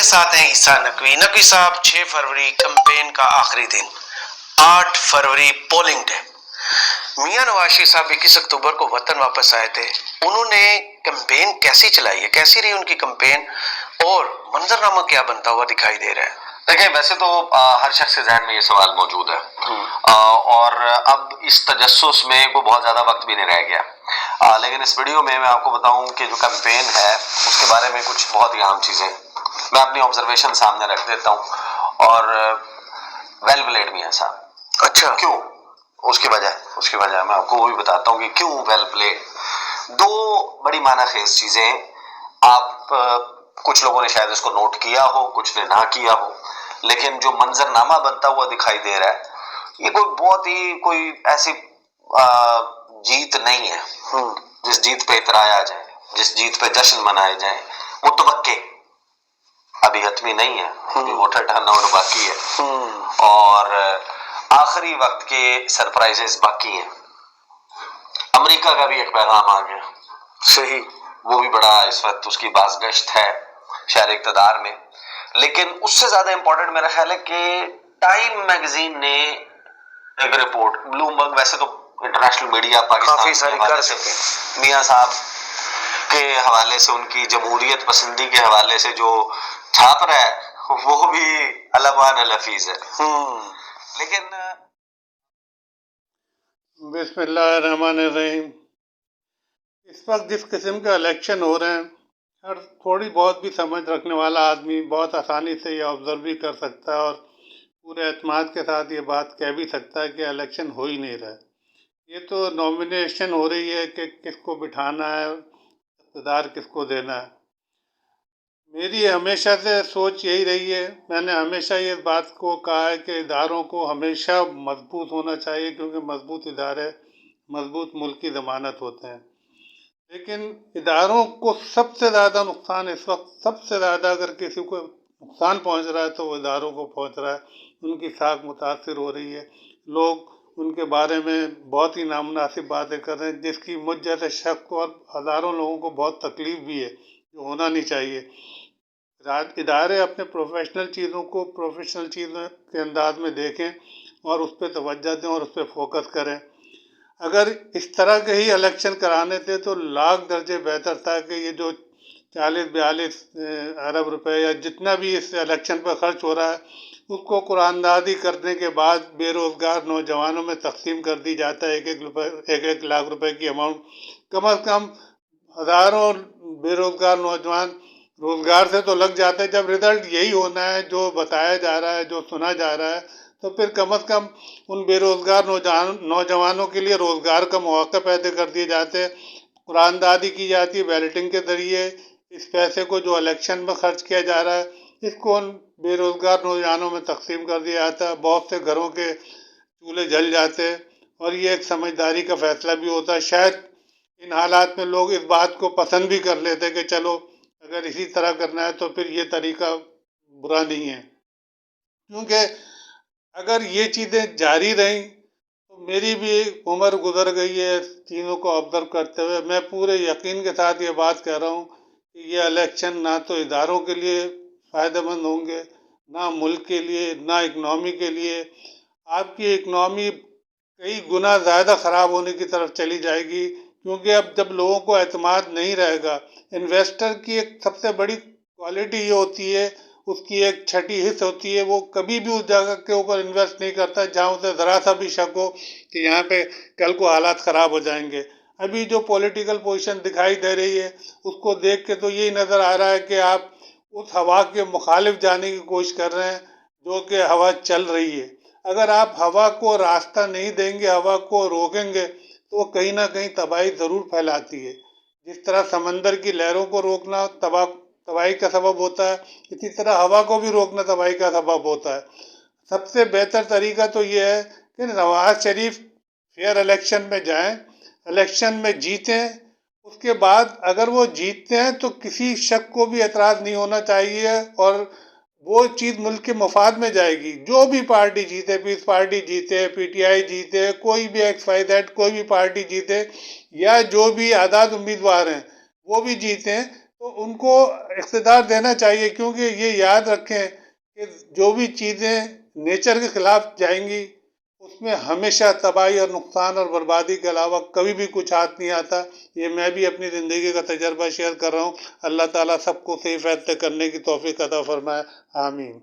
ساتھ ہیں عیسیٰ نقوی صاحب. 6 فروری کمپین کا آخری دن، 8 فروری پولنگ ڈے. میاں نواز شریف صاحب 21 اکتوبر کو وطن واپس آئے تھے. انہوں نے کمپین کیسی چلائی ہے، کیسی رہی ان کی کمپین، اور منظرنامہ کیا بنتا ہوا دکھائی دے رہا ہے؟ دیکھیں، ویسے تو ہر شخص کے ذہن میں یہ سوال موجود ہے، اور اب اس تجسس میں کوئی بہت زیادہ وقت بھی نہیں رہ گیا، لیکن اس ویڈیو میں آپ کو بتاؤں کہ جو کمپین ہے اس کے بارے میں کچھ بہت ہی اہم چیزیں میں اپنی آبزرویشن سامنے رکھ دیتا ہوں، اور ویل پلیڈ میاں صاحب. اچھا، کیوں؟ اس کی وجہ میں آپ کو وہ بھی بتاتا ہوں کہ کیوں ویل پلیڈ. دو بڑی معنی خیز چیزیں، آپ کچھ لوگوں نے شاید اس کو نوٹ کیا ہو، کچھ نے نہ کیا ہو، لیکن جو منظرنامہ بنتا ہوا دکھائی دے رہا ہے یہ کوئی بہت ہی کوئی ایسی جیت نہیں ہے جس جیت پہ اترایا جائے، جس جیت پہ جشن منائے جائیں. متوقع ابھی حتمی نہیں ہے، ابھی ووٹر ٹرن آؤٹ باقی ہے، اور آخری وقت کے سرپرائزز باقی ہیں. امریکہ کا بھی ایک پیغام آ گیا، صحیح، وہ بھی بڑا اس وقت اس کی بازگشت ہے شہر اقتدار میں. لیکن اس سے زیادہ امپورٹنٹ میرا خیال ہے کہ ٹائم میگزین نے ایک رپورٹ، بلومبرگ ویسے تو انٹرنیشنل میڈیا پاکستان کافی ساری کر سکتے میاں صاحب کے حوالے سے، ان کی جمہوریت پسندی کے حوالے سے جو چھاپ رہا ہے وہ بھی علمان الحفیظ ہے. لیکن بسم اللہ الرحمن الرحیم. اس وقت جس قسم کے الیکشن ہو رہے ہیں، ہر تھوڑی بہت بھی سمجھ رکھنے والا آدمی بہت آسانی سے یہ آبزرو بھی کر سکتا ہے، اور پورے اعتماد کے ساتھ یہ بات کہہ بھی سکتا ہے کہ الیکشن ہو ہی نہیں رہا ہے. یہ تو نامینیشن ہو رہی ہے کہ کس کو بٹھانا ہے، اقتدار کس کو دینا ہے. میری ہمیشہ سے سوچ یہی رہی ہے، میں نے ہمیشہ یہ بات کو کہا ہے کہ اداروں کو ہمیشہ مضبوط ہونا چاہیے، کیونکہ مضبوط ادارے مضبوط ملک کی ضمانت ہوتے ہیں. لیکن اداروں کو سب سے زیادہ نقصان اس وقت، سب سے زیادہ اگر کسی کو نقصان پہنچ رہا ہے تو وہ اداروں کو پہنچ رہا ہے. ان کی ساکھ متاثر ہو رہی ہے، لوگ ان کے بارے میں بہت ہی نامناسب باتیں کر رہے ہیں، جس کی مجھ جیسے شخص کو اور ہزاروں لوگوں کو بہت تکلیف بھی ہے، جو ہونا نہیں چاہیے. ادارے اپنے پروفیشنل چیزوں کو پروفیشنل چیزوں کے انداز میں دیکھیں اور اس پہ توجہ دیں اور اس پہ فوکس کریں. اگر اس طرح کے ہی الیکشن کرانے تھے تو لاکھ درجے بہتر تھا کہ یہ جو 40-42 ارب روپے یا جتنا بھی اس الیکشن پہ خرچ ہو رہا ہے اس کو قرآن اندازی کرنے کے بعد بے روزگار نوجوانوں میں تقسیم کر دی جاتا ہے. 1 لاکھ روپے کی اماؤنٹ، کم از کم ہزاروں بے روزگار نوجوان روزگار سے تو لگ جاتے ہیں. جب رزلٹ یہی ہونا ہے جو بتایا جا رہا ہے، جو سنا جا رہا ہے، تو پھر کم از کم ان بے روزگار نوجوانوں کے لیے روزگار کا مواقع پیدا کر دیے جاتے. قرآن دادی کی جاتی ہے بیلٹنگ کے ذریعے. اس پیسے کو جو الیکشن میں خرچ کیا جا رہا ہے اس کو ان بے روزگار نوجوانوں میں تقسیم کر دیا جاتا ہے. بہت سے گھروں کے چولہے جل جاتے، اور یہ ایک سمجھداری کا فیصلہ بھی ہوتا ہے. شاید ان حالات میں لوگ اس بات کو پسند بھی کر لیتے کہ چلو اگر اسی طرح کرنا ہے تو پھر یہ طریقہ برا نہیں ہے. کیونکہ اگر یہ چیزیں جاری رہیں تو میری بھی عمر گزر گئی ہے چیزوں کو آبزرو کرتے ہوئے. میں پورے یقین کے ساتھ یہ بات کہہ رہا ہوں کہ یہ الیکشن نہ تو اداروں کے لیے فائدہ مند ہوں گے، نہ ملک کے لیے، نہ اکنامی کے لیے. آپ کی اکنامی کئی گنا زیادہ خراب ہونے کی طرف چلی جائے گی، کیونکہ اب جب لوگوں کو اعتماد نہیں رہے گا. انویسٹر کی ایک سب سے بڑی کوالٹی یہ ہوتی ہے، اس کی ایک چھٹی حص ہوتی ہے، وہ کبھی بھی اس جگہ کے اوپر انویسٹ نہیں کرتا جہاں اسے ذرا سا بھی شک ہو کہ یہاں پہ کل کو حالات خراب ہو جائیں گے. ابھی جو پولیٹیکل پوزیشن دکھائی دے رہی ہے اس کو دیکھ کے تو یہی نظر آ رہا ہے کہ آپ اس ہوا کے مخالف جانے کی کوشش کر رہے ہیں جو کہ ہوا چل رہی ہے. اگر آپ ہوا کو راستہ نہیں دیں گے، ہوا کو روکیں گے، تو وہ کہیں نہ کہیں تباہی ضرور پھیلاتی ہے. جس طرح سمندر کی لہروں کو روکنا تباہی کا سبب ہوتا ہے، اسی طرح ہوا کو بھی روکنا تباہی کا سبب ہوتا ہے. سب سے بہتر طریقہ تو یہ ہے کہ نواز شریف فیئر الیکشن میں جائیں، الیکشن میں جیتیں. اس کے بعد اگر وہ جیتتے ہیں تو کسی شخص کو بھی اعتراض نہیں ہونا چاہیے، اور وہ چیز ملک کے مفاد میں جائے گی. جو بھی پارٹی جیتے، پیس پارٹی جیتے، پی ٹی آئی جیتے، کوئی بھی ایکس وائی زیڈ کوئی بھی پارٹی جیتے، یا جو بھی آزاد امیدوار ہیں وہ بھی جیتے ہیں، تو ان کو اقتدار دینا چاہیے، کیونکہ یہ یاد رکھیں کہ جو بھی چیزیں نیچر کے خلاف جائیں گی اس میں ہمیشہ تباہی اور نقصان اور بربادی کے علاوہ کبھی بھی کچھ ہاتھ نہیں آتا۔ یہ میں بھی اپنی زندگی کا تجربہ شیئر کر رہا ہوں۔ اللہ تعالیٰ سب کو صحیح فیصلے کرنے کی توفیق عطا فرمائے، آمین۔